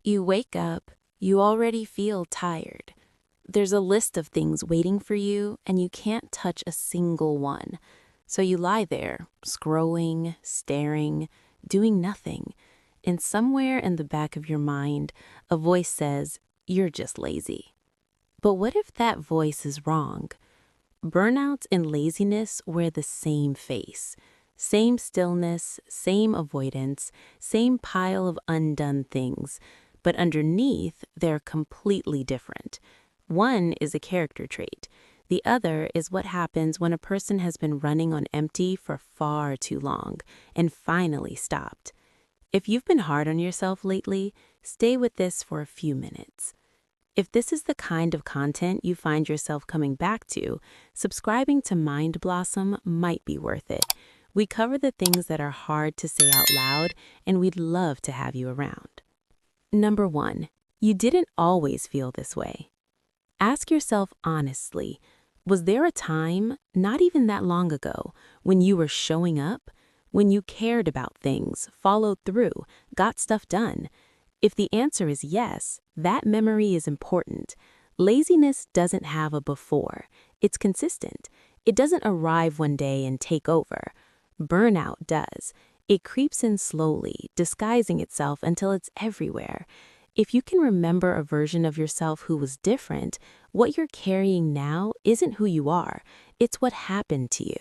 You wake up, you already feel tired. There's a list of things waiting for you, and you can't touch a single one. So you lie there, scrolling, staring, doing nothing. And somewhere in the back of your mind, a voice says, "You're just lazy." But what if that voice is wrong? Burnout and laziness wear the same face. Same stillness, same avoidance, same pile of undone things. But underneath, they're completely different. One is a character trait. The other is what happens when a person has been running on empty for far too long and finally stopped. If you've been hard on yourself lately, stay with this for a few minutes. If this is the kind of content you find yourself coming back to, subscribing to Mind Blossom might be worth it. We cover the things that are hard to say out loud, and we'd love to have you around. Number 1, you didn't always feel this way. Ask yourself honestly, was there a time, not even that long ago, when you were showing up, when you cared about things, followed through, got stuff done? If the answer is yes, that memory is important. Laziness doesn't have a before. It's consistent. It doesn't arrive one day and take over. Burnout does. It creeps in slowly, disguising itself until it's everywhere. If you can remember a version of yourself who was different, what you're carrying now isn't who you are. It's what happened to you.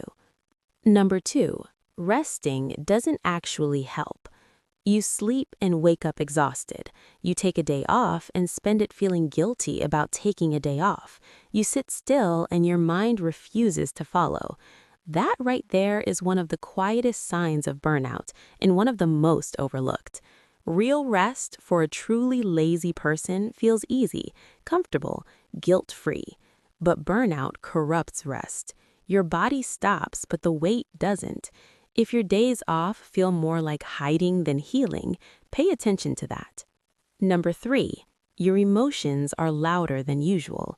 Number 2, resting doesn't actually help. You sleep and wake up exhausted. You take a day off and spend it feeling guilty about taking a day off. You sit still and your mind refuses to follow. That right there is one of the quietest signs of burnout and one of the most overlooked. Real rest for a truly lazy person feels easy, comfortable, guilt-free. But burnout corrupts rest. Your body stops, but the weight doesn't. If your days off feel more like hiding than healing, pay attention to that. Number 3, your emotions are louder than usual.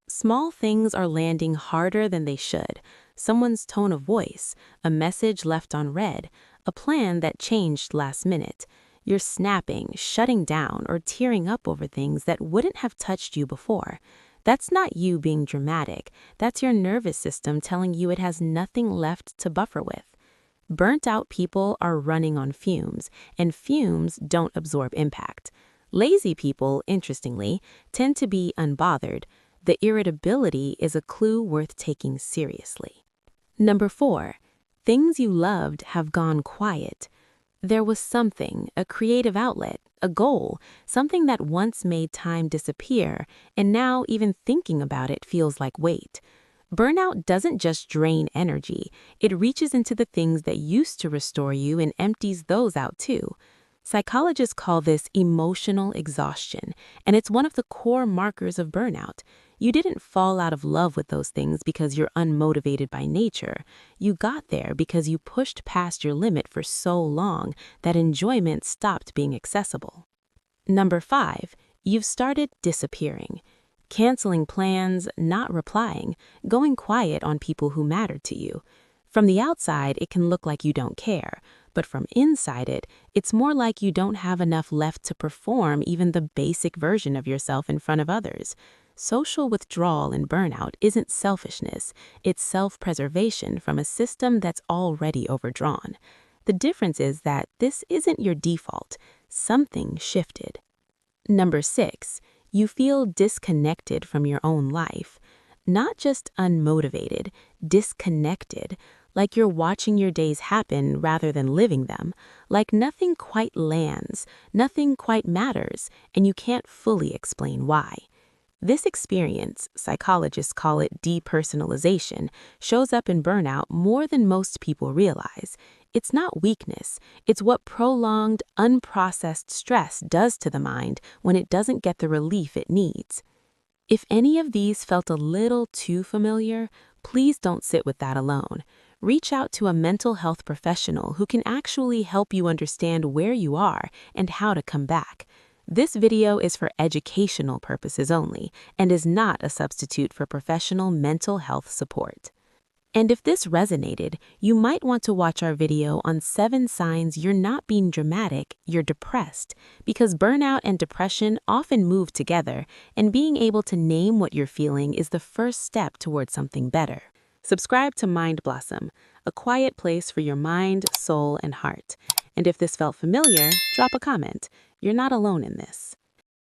Small things are landing harder than they should. Someone's tone of voice, a message left unread, a plan that changed last minute. You're snapping, shutting down, or tearing up over things that wouldn't have touched you before. That's not you being dramatic. That's your nervous system telling you it has nothing left to buffer with. Burnt out people are running on fumes, and fumes don't absorb impact. Lazy people, interestingly, tend to be unbothered. The irritability is a clue worth taking seriously. Number 4, things you loved have gone quiet. There was something, a creative outlet, a goal, something that once made time disappear, and now even thinking about it feels like weight. Burnout doesn't just drain energy, it reaches into the things that used to restore you and empties those out too. Psychologists call this emotional exhaustion, and it's one of the core markers of burnout. You didn't fall out of love with those things because you're unmotivated by nature. You got there because you pushed past your limit for so long that enjoyment stopped being accessible. Number 5, you've started disappearing. Canceling plans, not replying, going quiet on people who matter to you. From the outside, it can look like you don't care, but from inside it, it's more like you don't have enough left to perform even the basic version of yourself in front of others. Social withdrawal in burnout isn't selfishness, it's self-preservation from a system that's already overdrawn. The difference is that this isn't your default. Something shifted. Number 6, you feel disconnected from your own life. Not just unmotivated, disconnected, like you're watching your days happen rather than living them, like nothing quite lands, nothing quite matters, and you can't fully explain why. This experience, psychologists call it depersonalization, shows up in burnout more than most people realize. It's not weakness, it's what prolonged, unprocessed stress does to the mind when it doesn't get the relief it needs. If any of these felt a little too familiar, please don't sit with that alone. Reach out to a mental health professional who can actually help you understand where you are and how to come back. This video is for educational purposes only and is not a substitute for professional mental health support. And if this resonated, you might want to watch our video on 7 signs you're not being dramatic, you're depressed, because burnout and depression often move together, and being able to name what you're feeling is the first step towards something better. Subscribe to Mind Blossom, a quiet place for your mind, soul, and heart. And if this felt familiar, drop a comment. You're not alone in this.